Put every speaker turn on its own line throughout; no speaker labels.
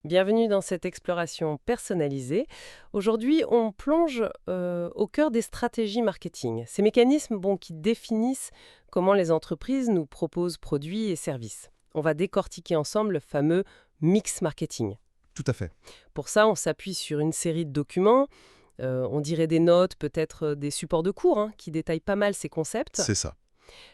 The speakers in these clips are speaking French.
Bienvenue dans cette exploration personnalisée. Aujourd'hui, on plonge au cœur des stratégies marketing, ces mécanismes qui définissent comment les entreprises nous proposent produits et services. On va décortiquer ensemble le fameux mix marketing.
Tout à fait.
Pour ça, on s'appuie sur une série de documents, on dirait des notes, peut-être des supports de cours, qui détaillent pas mal ces concepts.
C'est ça.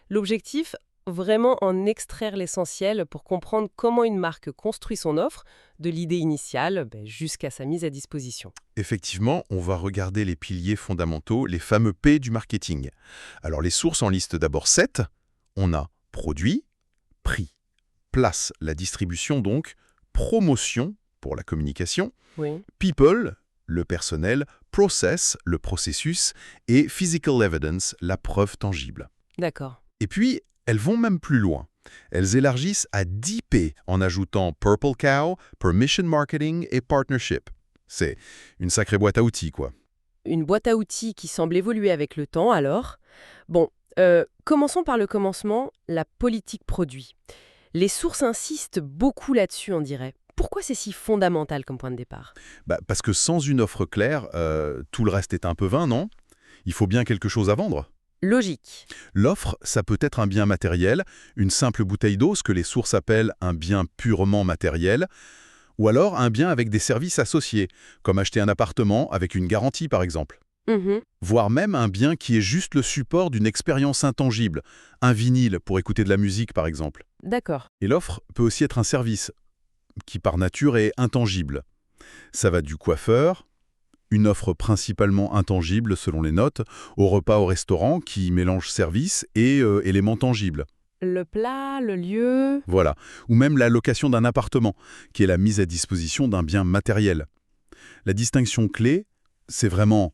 L'objectif, vraiment en extraire l'essentiel pour comprendre comment une marque construit son offre, de l'idée initiale jusqu'à sa mise à disposition.
Effectivement, on va regarder les piliers fondamentaux, les fameux P du marketing. Alors les sources en liste d'abord 7. On a produit, prix, place, la distribution donc, promotion pour la communication,
Oui,
people, le personnel, process, le processus, et physical evidence, la preuve tangible.
d'accord.
Et puis, elles vont même plus loin. Elles élargissent à 10 P en ajoutant Purple Cow, Permission Marketing et Partnership. C'est une sacrée boîte à outils, quoi.
Une boîte à outils qui semble évoluer avec le temps alors. Commençons par le commencement, la politique produit. Les sources insistent beaucoup là-dessus, on dirait. Pourquoi c'est si fondamental comme point de départ?
Parce que sans une offre claire, tout le reste est un peu vain, non? Il faut bien quelque chose à vendre.
Logique.
L'offre, ça peut être un bien matériel, une simple bouteille d'eau, ce que les sources appellent un bien purement matériel, ou alors un bien avec des services associés, comme acheter un appartement avec une garantie par exemple.
Mhm,
Voire même un bien qui est juste le support d'une expérience intangible, un vinyle pour écouter de la musique par exemple.
d'accord.
Et l'offre peut aussi être un service, qui par nature est intangible. Ça va du coiffeur, une offre principalement intangible selon les notes, au repas au restaurant qui mélange service et éléments tangibles.
Le plat, le lieu.
Voilà. Ou même la location d'un appartement, qui est la mise à disposition d'un bien matériel. La distinction clé, c'est vraiment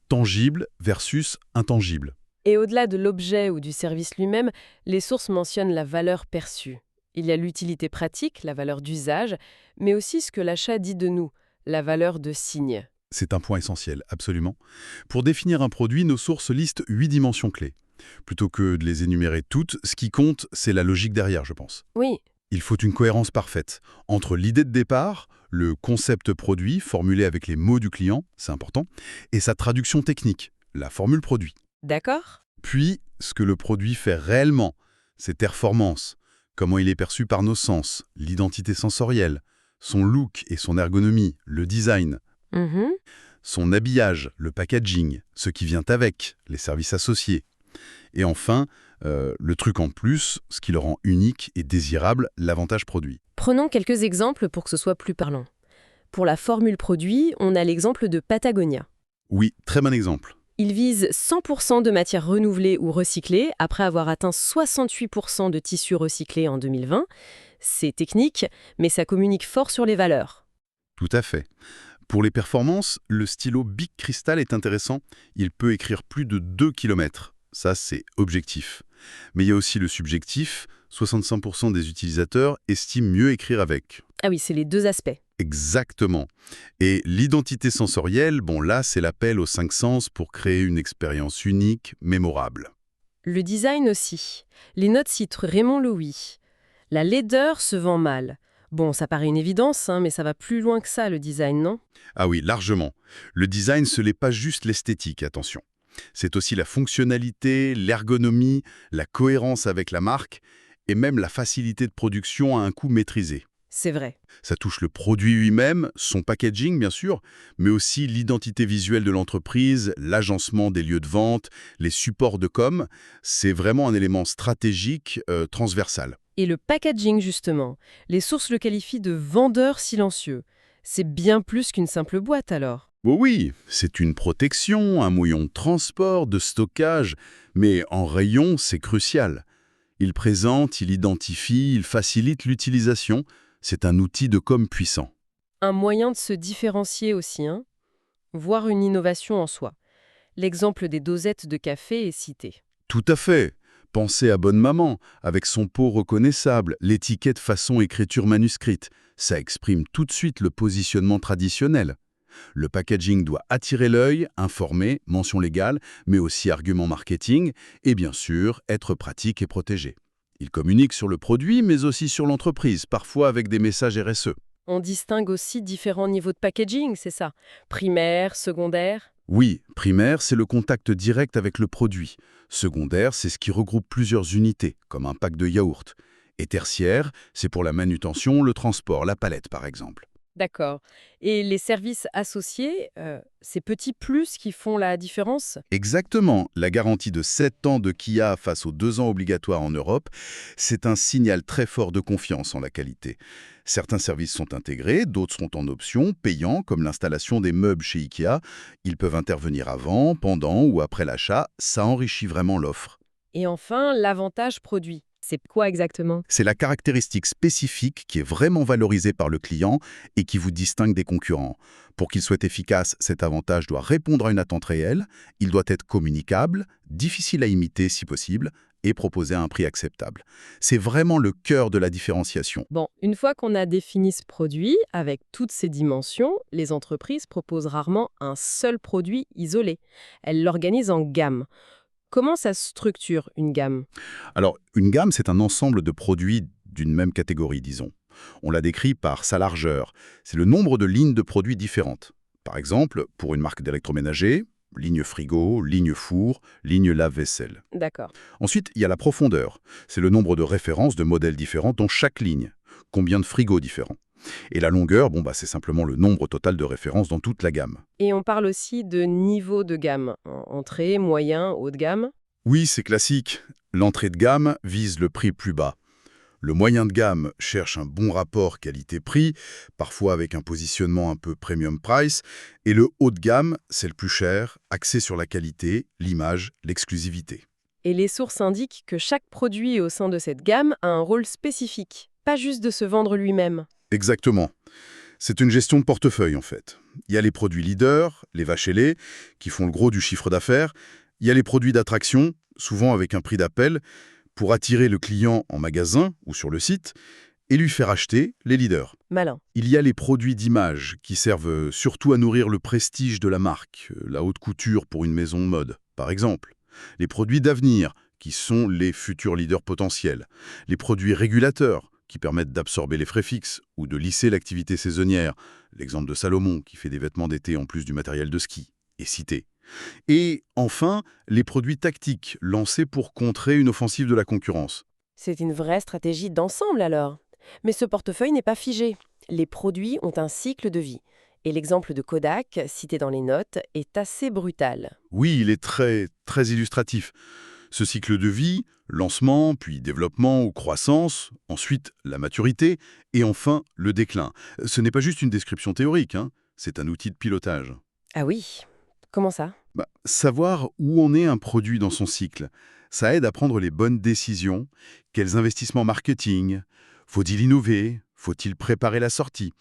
tangible versus intangible.
Et au-delà de l'objet ou du service lui-même, les sources mentionnent la valeur perçue. Il y a l'utilité pratique, la valeur d'usage, mais aussi ce que l'achat dit de nous, la valeur de signe.
C'est un point essentiel, absolument. Pour définir un produit, nos sources listent 8 dimensions clés. Plutôt que de les énumérer toutes, ce qui compte, c'est la logique derrière, je pense.
Oui,
Il faut une cohérence parfaite entre l'idée de départ, le concept produit formulé avec les mots du client, c'est important, et sa traduction technique, la formule produit.
d'accord.
Puis, ce que le produit fait réellement, ses performances, comment il est perçu par nos sens, l'identité sensorielle, son look et son ergonomie, le design,
Mhm.
son habillage, le packaging, ce qui vient avec, les services associés. Et enfin, le truc en plus, ce qui le rend unique et désirable, l'avantage produit.
Prenons quelques exemples pour que ce soit plus parlant. Pour la formule produit, on a l'exemple de Patagonia.
Oui, très bon exemple.
Il vise 100% de matières renouvelées ou recyclées après avoir atteint 68% de tissus recyclés en 2020. C'est technique, mais ça communique fort sur les valeurs.
Tout à fait. Pour les performances, le stylo Bic Cristal est intéressant. Il peut écrire plus de 2 km. Ça, c'est objectif. Mais il y a aussi le subjectif. 65% des utilisateurs estiment mieux écrire avec.
Ah oui, c'est les deux aspects.
Exactement. Et l'identité sensorielle, là, c'est l'appel aux 5 sens pour créer une expérience unique, mémorable.
Le design aussi. Les notes citent Raymond Loewy. La laideur se vend mal. Bon, ça paraît une évidence, mais ça va plus loin que ça, le design, non?
Ah oui, largement. Le design, ce n'est pas juste l'esthétique, attention. C'est aussi la fonctionnalité, l'ergonomie, la cohérence avec la marque et même la facilité de production à un coût maîtrisé.
C'est vrai.
Ça touche le produit lui-même, son packaging bien sûr, mais aussi l'identité visuelle de l'entreprise, l'agencement des lieux de vente, les supports de com. C'est vraiment un élément stratégique transversal.
Et le packaging, justement, les sources le qualifient de vendeur silencieux. C'est bien plus qu'une simple boîte, alors.
Oh oui, c'est une protection, un moyen de transport, de stockage, mais en rayon, c'est crucial. Il présente, il identifie, il facilite l'utilisation. C'est un outil de com puissant.
Un moyen de se différencier aussi, voire une innovation en soi. L'exemple des dosettes de café est cité.
Tout à fait. Pensez à Bonne Maman, avec son pot reconnaissable, l'étiquette façon écriture manuscrite. Ça exprime tout de suite le positionnement traditionnel. Le packaging doit attirer l'œil, informer, mention légale, mais aussi argument marketing, et bien sûr, être pratique et protégé. Il communique sur le produit, mais aussi sur l'entreprise, parfois avec des messages RSE.
On distingue aussi différents niveaux de packaging, c'est ça? Primaire, secondaire?
Oui, primaire, c'est le contact direct avec le produit. Secondaire, c'est ce qui regroupe plusieurs unités, comme un pack de yaourt. Et tertiaire, c'est pour la manutention, le transport, la palette par exemple.
D'accord. Et les services associés, ces petits plus qui font la différence?
Exactement, la garantie de 7 ans de Kia face aux 2 ans obligatoires en Europe, c'est un signal très fort de confiance en la qualité. Certains services sont intégrés, d'autres sont en option, payants, comme l'installation des meubles chez Ikea. Ils peuvent intervenir avant, pendant ou après l'achat, ça enrichit vraiment l'offre.
Et enfin, l'avantage produit. C'est quoi exactement?
C'est la caractéristique spécifique qui est vraiment valorisée par le client et qui vous distingue des concurrents. Pour qu'il soit efficace, cet avantage doit répondre à une attente réelle, il doit être communicable, difficile à imiter si possible, et proposer à un prix acceptable. C'est vraiment le cœur de la différenciation.
Bon, une fois qu'on a défini ce produit, avec toutes ses dimensions, les entreprises proposent rarement un seul produit isolé. Elles l'organisent en gamme. Comment ça se structure, une gamme?
Alors, une gamme, c'est un ensemble de produits d'une même catégorie, disons. On la décrit par sa largeur. C'est le nombre de lignes de produits différentes. Par exemple, pour une marque d'électroménager, ligne frigo, ligne four, ligne lave-vaisselle.
D'accord.
Ensuite, il y a la profondeur. C'est le nombre de références de modèles différents dans chaque ligne. Combien de frigos différents. Et la longueur, c'est simplement le nombre total de références dans toute la gamme.
Et on parle aussi de niveau de gamme. Entrée, moyen, haut de gamme.
Oui, c'est classique. L'entrée de gamme vise le prix plus bas. Le moyen de gamme cherche un bon rapport qualité-prix, parfois avec un positionnement un peu premium price, et le haut de gamme, c'est le plus cher, axé sur la qualité, l'image, l'exclusivité.
Et les sources indiquent que chaque produit au sein de cette gamme a un rôle spécifique, pas juste de se vendre lui-même.
Exactement. C'est une gestion de portefeuille en fait. Il y a les produits leaders, les vaches et lait, qui font le gros du chiffre d'affaires. Il y a les produits d'attraction, souvent avec un prix d'appel, pour attirer le client en magasin ou sur le site, et lui faire acheter les leaders.
Malin.
Il y a les produits d'image qui servent surtout à nourrir le prestige de la marque, la haute couture pour une maison de mode, par exemple. Les produits d'avenir, qui sont les futurs leaders potentiels. Les produits régulateurs, qui permettent d'absorber les frais fixes ou de lisser l'activité saisonnière. L'exemple de Salomon, qui fait des vêtements d'été en plus du matériel de ski, est cité. Et enfin, les produits tactiques, lancés pour contrer une offensive de la concurrence.
C'est une vraie stratégie d'ensemble alors. Mais ce portefeuille n'est pas figé. Les produits ont un cycle de vie. Et l'exemple de Kodak, cité dans les notes, est assez brutal.
Oui, il est très, très illustratif. Ce cycle de vie, lancement, puis développement ou croissance, ensuite la maturité, et enfin le déclin. Ce n'est pas juste une description théorique, c'est un outil de pilotage.
Ah oui? Comment ça?
Savoir où en est un produit dans son cycle, ça aide à prendre les bonnes décisions. Quels investissements marketing? Faut-il innover? Faut-il préparer la sortie?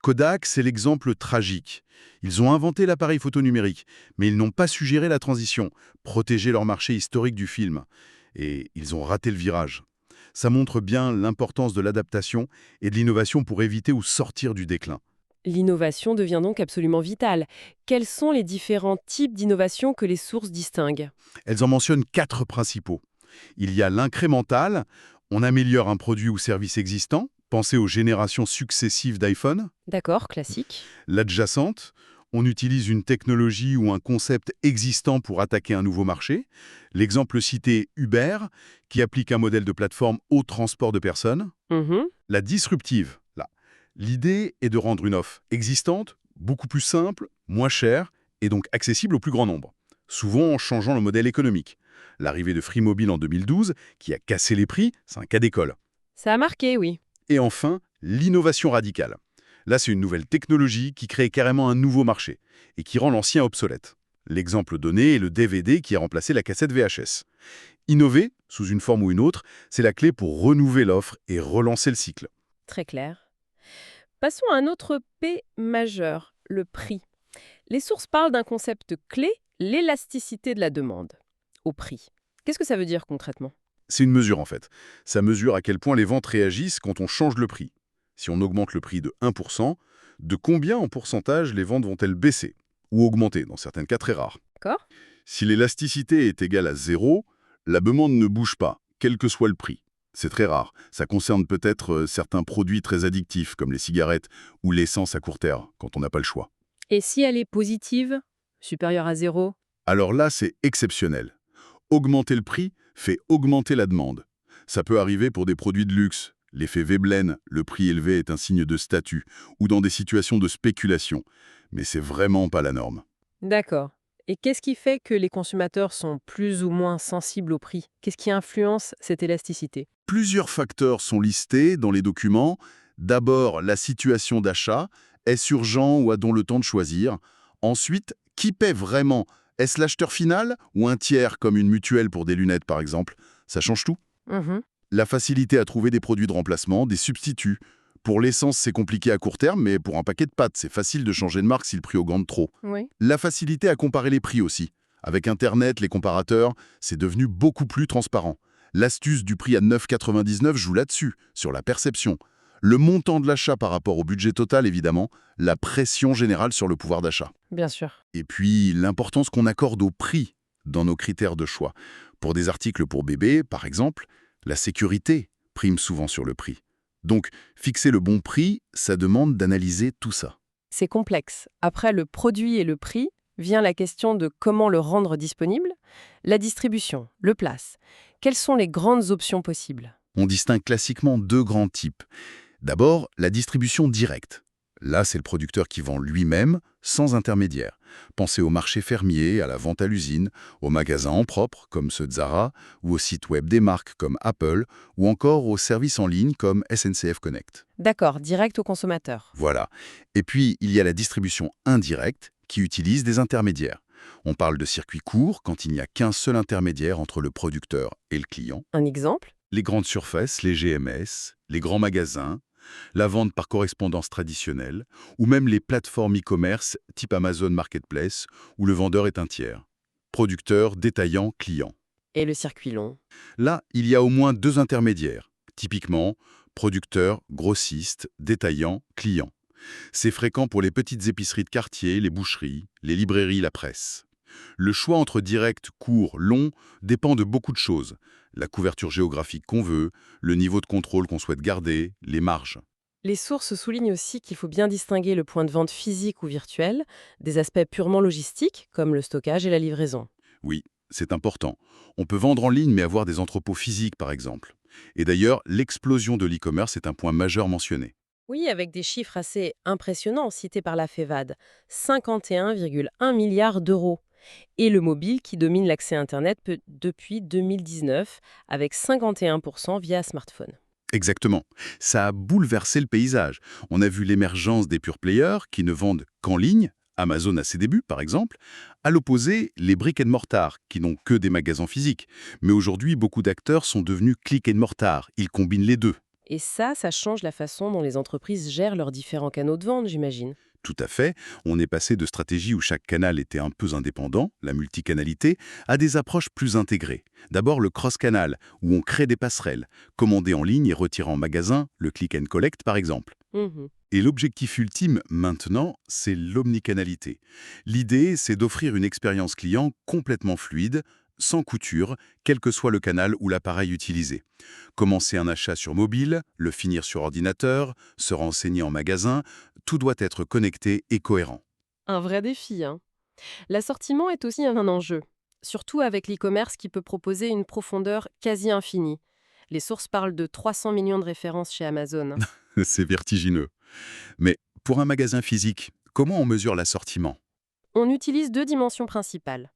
Kodak, c'est l'exemple tragique. Ils ont inventé l'appareil photo numérique, mais ils n'ont pas su gérer la transition, protéger leur marché historique du film. Et ils ont raté le virage. Ça montre bien l'importance de l'adaptation et de l'innovation pour éviter ou sortir du déclin.
L'innovation devient donc absolument vitale. Quels sont les différents types d'innovation que les sources distinguent?
Elles en mentionnent 4 principaux. Il y a l'incrémental, on améliore un produit ou service existant, pensez aux générations successives d'iPhone.
D'accord, classique.
L'adjacente, on utilise une technologie ou un concept existant pour attaquer un nouveau marché. L'exemple cité Uber, qui applique un modèle de plateforme au transport de personnes.
Mhm.
La disruptive, là. L'idée est de rendre une offre existante, beaucoup plus simple, moins chère et donc accessible au plus grand nombre. Souvent en changeant le modèle économique. L'arrivée de Free Mobile en 2012, qui a cassé les prix, c'est un cas d'école.
Ça a marqué, oui.
Et enfin, l'innovation radicale. Là, c'est une nouvelle technologie qui crée carrément un nouveau marché et qui rend l'ancien obsolète. L'exemple donné est le DVD qui a remplacé la cassette VHS. Innover, sous une forme ou une autre, c'est la clé pour renouveler l'offre et relancer le cycle.
Très clair. Passons à un autre P majeur, le prix. Les sources parlent d'un concept clé, l'élasticité de la demande, au prix. Qu'est-ce que ça veut dire concrètement?
C'est une mesure en fait. Ça mesure à quel point les ventes réagissent quand on change le prix. Si on augmente le prix de 1%, de combien en pourcentage les ventes vont-elles baisser? Ou augmenter, dans certains cas très rares.
D'accord?
Si l'élasticité est égale à 0, la demande ne bouge pas, quel que soit le prix. C'est très rare. Ça concerne peut-être certains produits très addictifs, comme les cigarettes ou l'essence à court terme, quand on n'a pas le choix.
Et si elle est positive, supérieure à zéro?
Alors là, c'est exceptionnel. Augmenter le prix fait augmenter la demande. Ça peut arriver pour des produits de luxe. L'effet Veblen, le prix élevé est un signe de statut, ou dans des situations de spéculation. Mais c'est vraiment pas la norme.
D'accord. Et qu'est-ce qui fait que les consommateurs sont plus ou moins sensibles au prix? Qu'est-ce qui influence cette élasticité?
Plusieurs facteurs sont listés dans les documents. D'abord, la situation d'achat. Est-ce urgent ou a-t-on le temps de choisir? Ensuite, qui paie vraiment? Est-ce l'acheteur final ou un tiers comme une mutuelle pour des lunettes par exemple? Ça change tout.
Mhm.
La facilité à trouver des produits de remplacement, des substituts. Pour l'essence, c'est compliqué à court terme, mais pour un paquet de pâtes, c'est facile de changer de marque si le prix augmente trop.
Oui.
La facilité à comparer les prix aussi. Avec Internet, les comparateurs, c'est devenu beaucoup plus transparent. L'astuce du prix à 9,99 joue là-dessus, sur la perception. Le montant de l'achat par rapport au budget total, évidemment, la pression générale sur le pouvoir d'achat.
Bien sûr.
Et puis, l'importance qu'on accorde au prix dans nos critères de choix. Pour des articles pour bébé, par exemple, la sécurité prime souvent sur le prix. Donc, fixer le bon prix, ça demande d'analyser tout ça.
C'est complexe. Après le produit et le prix, vient la question de comment le rendre disponible, la distribution, le place. Quelles sont les grandes options possibles?
On distingue classiquement deux grands types. D'abord, la distribution directe. Là, c'est le producteur qui vend lui-même, sans intermédiaire. Pensez au marché fermier, à la vente à l'usine, aux magasins en propre, comme ceux de Zara, ou aux sites web des marques comme Apple, ou encore aux services en ligne comme SNCF Connect.
D'accord, direct au consommateur.
Voilà. Et puis, il y a la distribution indirecte, qui utilise des intermédiaires. On parle de circuits courts quand il n'y a qu'un seul intermédiaire entre le producteur et le client.
Un exemple?
Les grandes surfaces, les GMS, les grands magasins, la vente par correspondance traditionnelle, ou même les plateformes e-commerce type Amazon Marketplace, où le vendeur est un tiers. Producteur, détaillant, client.
Et le circuit long?
Là, il y a au moins deux intermédiaires. Typiquement, producteur, grossiste, détaillant, client. C'est fréquent pour les petites épiceries de quartier, les boucheries, les librairies, la presse. Le choix entre direct, court, long dépend de beaucoup de choses. La couverture géographique qu'on veut, le niveau de contrôle qu'on souhaite garder, les marges.
Les sources soulignent aussi qu'il faut bien distinguer le point de vente physique ou virtuel des aspects purement logistiques, comme le stockage et la livraison.
Oui, c'est important. On peut vendre en ligne mais avoir des entrepôts physiques par exemple. Et d'ailleurs, l'explosion de l'e-commerce est un point majeur mentionné.
Oui, avec des chiffres assez impressionnants cités par la FEVAD, 51,1 milliards d'euros. Et le mobile qui domine l'accès Internet depuis 2019, avec 51% via smartphone.
Exactement. Ça a bouleversé le paysage. On a vu l'émergence des pure players qui ne vendent qu'en ligne, Amazon à ses débuts par exemple, à l'opposé, les brick and mortar qui n'ont que des magasins physiques. Mais aujourd'hui, beaucoup d'acteurs sont devenus click and mortar. Ils combinent les deux.
Et ça change la façon dont les entreprises gèrent leurs différents canaux de vente, j'imagine.
Tout à fait. On est passé de stratégies où chaque canal était un peu indépendant, la multicanalité, à des approches plus intégrées. D'abord le cross-canal, où on crée des passerelles, commander en ligne et retirer en magasin, le click and collect par exemple.
Mhm.
Et l'objectif ultime, maintenant, c'est l'omnicanalité. L'idée, c'est d'offrir une expérience client complètement fluide, sans couture, quel que soit le canal ou l'appareil utilisé. Commencer un achat sur mobile, le finir sur ordinateur, se renseigner en magasin, tout doit être connecté et cohérent.
Un vrai défi, hein. L'assortiment est aussi un enjeu, surtout avec l'e-commerce qui peut proposer une profondeur quasi infinie. Les sources parlent de 300 millions de références chez Amazon.
C'est vertigineux. Mais pour un magasin physique, comment on mesure l'assortiment?
On utilise deux dimensions principales.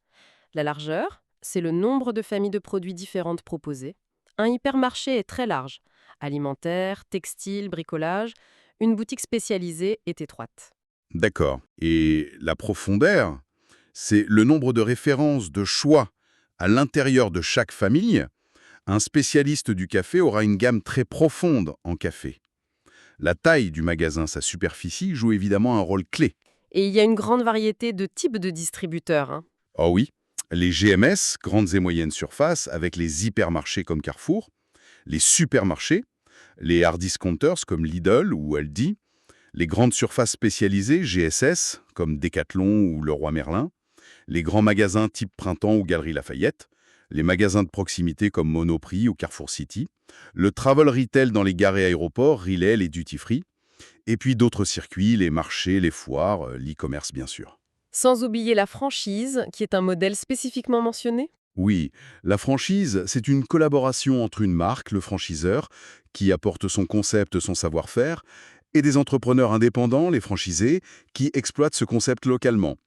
La largeur, c'est le nombre de familles de produits différentes proposées. Un hypermarché est très large. Alimentaire, textile, bricolage. Une boutique spécialisée est étroite.
D'accord. Et la profondeur, c'est le nombre de références, de choix à l'intérieur de chaque famille. Un spécialiste du café aura une gamme très profonde en café. La taille du magasin, sa superficie, joue évidemment un rôle clé.
Et il y a une grande variété de types de distributeurs, hein.
Oh oui, les GMS, grandes et moyennes surfaces, avec les hypermarchés comme Carrefour, les supermarchés, les hard discounters comme Lidl ou Aldi, les grandes surfaces spécialisées, GSS, comme Decathlon ou Leroy Merlin, les grands magasins type Printemps ou Galeries Lafayette, les magasins de proximité comme Monoprix ou Carrefour City, le travel retail dans les gares et aéroports, Riley et Duty Free, et puis d'autres circuits, les marchés, les foires, l'e-commerce bien sûr.
Sans oublier la franchise, qui est un modèle spécifiquement mentionné?
Oui, la franchise, c'est une collaboration entre une marque, le franchiseur, qui apporte son concept, son savoir-faire, et des entrepreneurs indépendants, les franchisés, qui exploitent ce concept localement.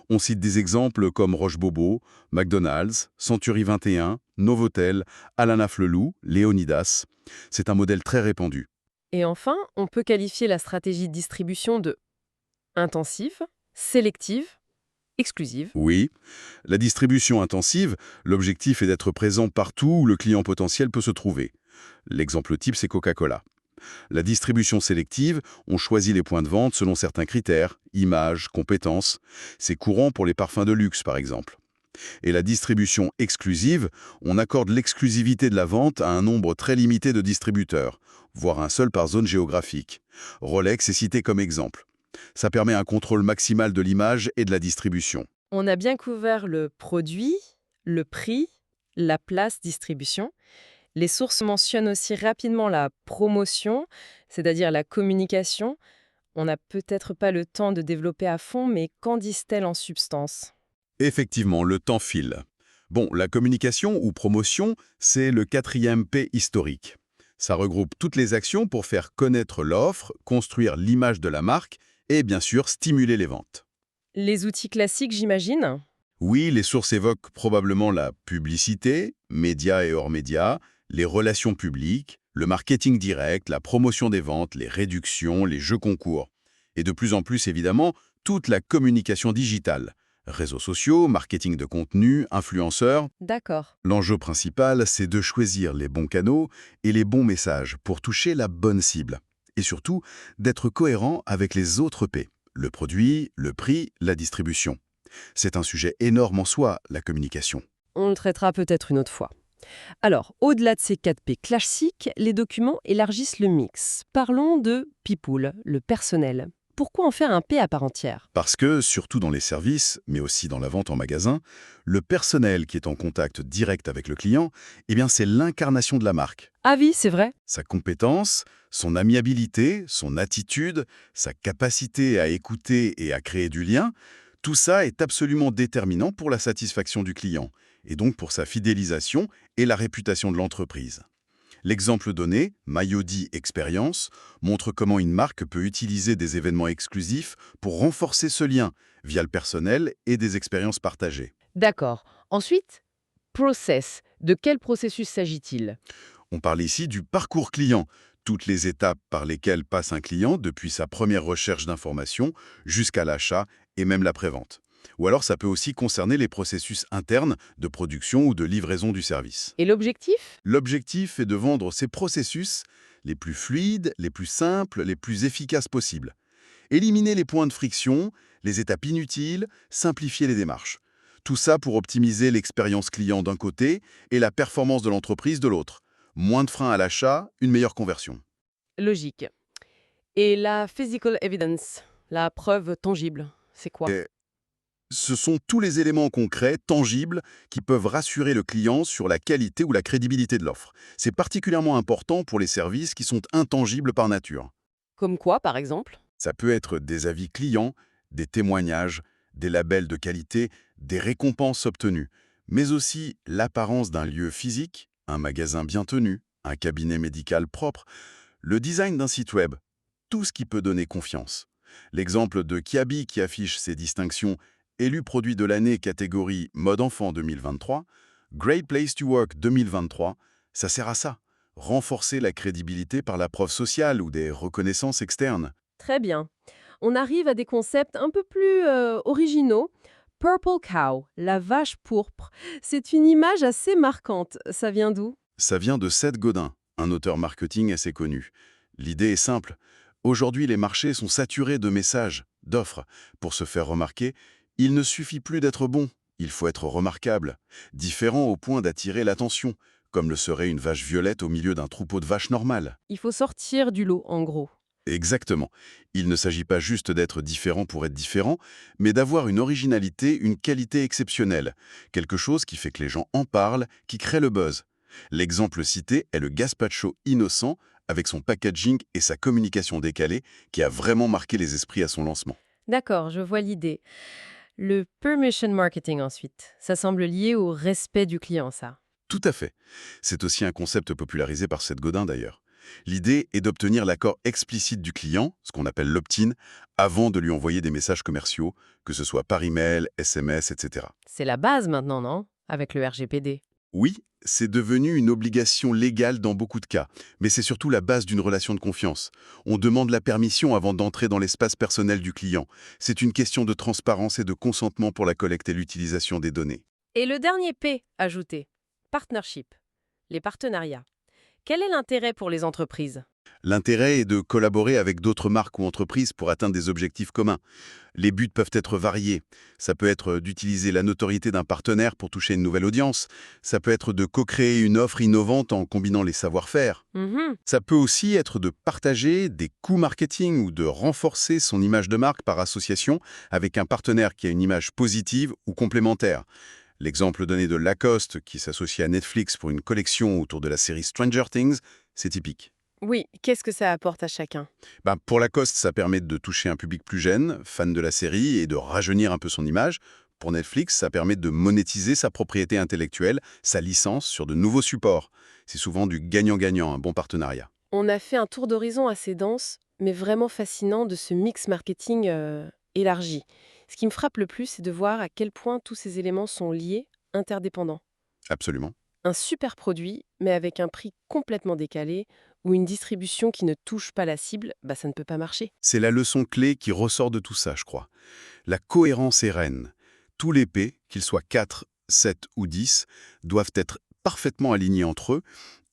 On cite des exemples comme Roche-Bobo, McDonald's, Century 21, Novotel, Alana Flelou, Léonidas. C'est un modèle très répandu.
Et enfin, on peut qualifier la stratégie de distribution de intensive, sélective, exclusive.
Oui, la distribution intensive, l'objectif est d'être présent partout où le client potentiel peut se trouver. L'exemple type, c'est Coca-Cola. La distribution sélective, on choisit les points de vente selon certains critères, images, compétences. C'est courant pour les parfums de luxe, par exemple. Et la distribution exclusive, on accorde l'exclusivité de la vente à un nombre très limité de distributeurs, voire un seul par zone géographique. Rolex est cité comme exemple. Ça permet un contrôle maximal de l'image et de la distribution.
On a bien couvert le produit, le prix, la place distribution. Les sources mentionnent aussi rapidement la promotion, c'est-à-dire la communication. On n'a peut-être pas le temps de développer à fond, mais qu'en disent-elles en substance?
Effectivement, le temps file. Bon, la communication ou promotion, c'est le 4e P historique. Ça regroupe toutes les actions pour faire connaître l'offre, construire l'image de la marque et bien sûr stimuler les ventes.
Les outils classiques, j'imagine?
Oui, les sources évoquent probablement la publicité, médias et hors médias, les relations publiques, le marketing direct, la promotion des ventes, les réductions, les jeux concours. Et de plus en plus, évidemment, toute la communication digitale. Réseaux sociaux, marketing de contenu, influenceurs.
D'accord.
L'enjeu principal, c'est de choisir les bons canaux et les bons messages pour toucher la bonne cible. Et surtout, d'être cohérent avec les autres P. Le produit, le prix, la distribution. C'est un sujet énorme en soi, la communication.
On le traitera peut-être une autre fois. Alors, au-delà de ces 4 P classiques, les documents élargissent le mix. Parlons de people, le personnel. Pourquoi en faire un P à part entière?
Parce que, surtout dans les services, mais aussi dans la vente en magasin, le personnel qui est en contact direct avec le client, eh bien c'est l'incarnation de la marque.
Ah oui, c'est vrai.
Sa compétence, son amiabilité, son attitude, sa capacité à écouter et à créer du lien, tout ça est absolument déterminant pour la satisfaction du client, et donc pour sa fidélisation et la réputation de l'entreprise. L'exemple donné, Mayodi Experience, montre comment une marque peut utiliser des événements exclusifs pour renforcer ce lien via le personnel et des expériences partagées.
D'accord. Ensuite, process. De quel processus s'agit-il?
On parle ici du parcours client, toutes les étapes par lesquelles passe un client depuis sa première recherche d'informations jusqu'à l'achat et même l'après-vente. Ou alors ça peut aussi concerner les processus internes de production ou de livraison du service.
Et l'objectif?
L'objectif est de vendre ces processus les plus fluides, les plus simples, les plus efficaces possibles. Éliminer les points de friction, les étapes inutiles, simplifier les démarches. Tout ça pour optimiser l'expérience client d'un côté et la performance de l'entreprise de l'autre. Moins de freins à l'achat, une meilleure conversion.
Logique. Et la physical evidence, la preuve tangible, c'est quoi?
Et ce sont tous les éléments concrets, tangibles, qui peuvent rassurer le client sur la qualité ou la crédibilité de l'offre. C'est particulièrement important pour les services qui sont intangibles par nature.
Comme quoi, par exemple?
Ça peut être des avis clients, des témoignages, des labels de qualité, des récompenses obtenues, mais aussi l'apparence d'un lieu physique, un magasin bien tenu, un cabinet médical propre, le design d'un site web, tout ce qui peut donner confiance. L'exemple de Kiabi qui affiche ses distinctions élu produit de l'année catégorie mode enfant 2023, Great Place to Work 2023, ça sert à ça, renforcer la crédibilité par la preuve sociale ou des reconnaissances externes.
Très bien. On arrive à des concepts un peu plus originaux. Purple Cow, la vache pourpre. C'est une image assez marquante. Ça vient d'où?
Ça vient de Seth Godin, un auteur marketing assez connu. L'idée est simple. Aujourd'hui, les marchés sont saturés de messages, d'offres. Pour se faire remarquer, il ne suffit plus d'être bon, il faut être remarquable, différent au point d'attirer l'attention, comme le serait une vache violette au milieu d'un troupeau de vaches normales.
Il faut sortir du lot, en gros.
Exactement. Il ne s'agit pas juste d'être différent pour être différent, mais d'avoir une originalité, une qualité exceptionnelle. Quelque chose qui fait que les gens en parlent, qui crée le buzz. L'exemple cité est le gazpacho innocent, avec son packaging et sa communication décalée, qui a vraiment marqué les esprits à son lancement.
D'accord, je vois l'idée. Le permission marketing ensuite, ça semble lié au respect du client, ça.
Tout à fait. C'est aussi un concept popularisé par Seth Godin d'ailleurs. L'idée est d'obtenir l'accord explicite du client, ce qu'on appelle l'opt-in, avant de lui envoyer des messages commerciaux, que ce soit par email, SMS, etc.
C'est la base maintenant, non? Avec le RGPD.
Oui, c'est devenu une obligation légale dans beaucoup de cas, mais c'est surtout la base d'une relation de confiance. On demande la permission avant d'entrer dans l'espace personnel du client. C'est une question de transparence et de consentement pour la collecte et l'utilisation des données.
Et le dernier P, ajouté. Partnership. Les partenariats. Quel est l'intérêt pour les entreprises?
L'intérêt est de collaborer avec d'autres marques ou entreprises pour atteindre des objectifs communs. Les buts peuvent être variés. Ça peut être d'utiliser la notoriété d'un partenaire pour toucher une nouvelle audience. Ça peut être de co-créer une offre innovante en combinant les savoir-faire.
Mhm.
Ça peut aussi être de partager des coûts marketing ou de renforcer son image de marque par association avec un partenaire qui a une image positive ou complémentaire. L'exemple donné de Lacoste qui s'associe à Netflix pour une collection autour de la série Stranger Things, c'est typique.
Oui, qu'est-ce que ça apporte à chacun?
Pour Lacoste, ça permet de toucher un public plus jeune, fan de la série, et de rajeunir un peu son image. Pour Netflix, ça permet de monétiser sa propriété intellectuelle, sa licence sur de nouveaux supports. C'est souvent du gagnant-gagnant, un bon partenariat.
On a fait un tour d'horizon assez dense, mais vraiment fascinant de ce mix marketing élargi. Ce qui me frappe le plus, c'est de voir à quel point tous ces éléments sont liés, interdépendants.
Absolument.
Un super produit, mais avec un prix complètement décalé, ou une distribution qui ne touche pas la cible, ça ne peut pas marcher.
C'est la leçon clé qui ressort de tout ça, je crois. La cohérence est reine. Tous les P, qu'ils soient 4, 7 ou 10, doivent être parfaitement alignés entre eux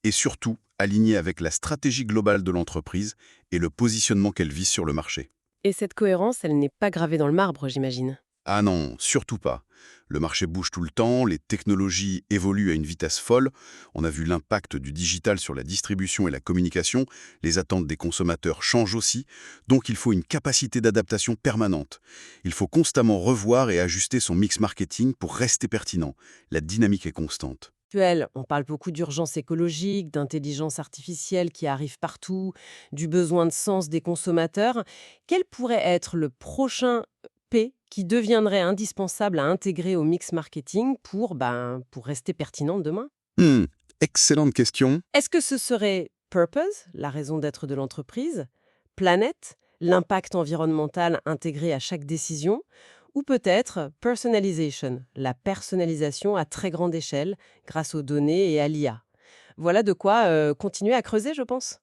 et surtout alignés avec la stratégie globale de l'entreprise et le positionnement qu'elle vise sur le marché.
Et cette cohérence, elle n'est pas gravée dans le marbre, j'imagine.
Ah non, surtout pas. Le marché bouge tout le temps, les technologies évoluent à une vitesse folle. On a vu l'impact du digital sur la distribution et la communication. Les attentes des consommateurs changent aussi. Donc il faut une capacité d'adaptation permanente. Il faut constamment revoir et ajuster son mix marketing pour rester pertinent. La dynamique est constante.
On parle beaucoup d'urgence écologique, d'intelligence artificielle qui arrive partout, du besoin de sens des consommateurs. Quel pourrait être le prochain P qui deviendrait indispensable à intégrer au mix marketing pour rester pertinent demain?
Hmm, excellente question.
Est-ce que ce serait purpose, la raison d'être de l'entreprise, planet, l'impact environnemental intégré à chaque décision, ou peut-être personalization, la personnalisation à très grande échelle grâce aux données et à l'IA? Voilà de quoi continuer à creuser, je pense.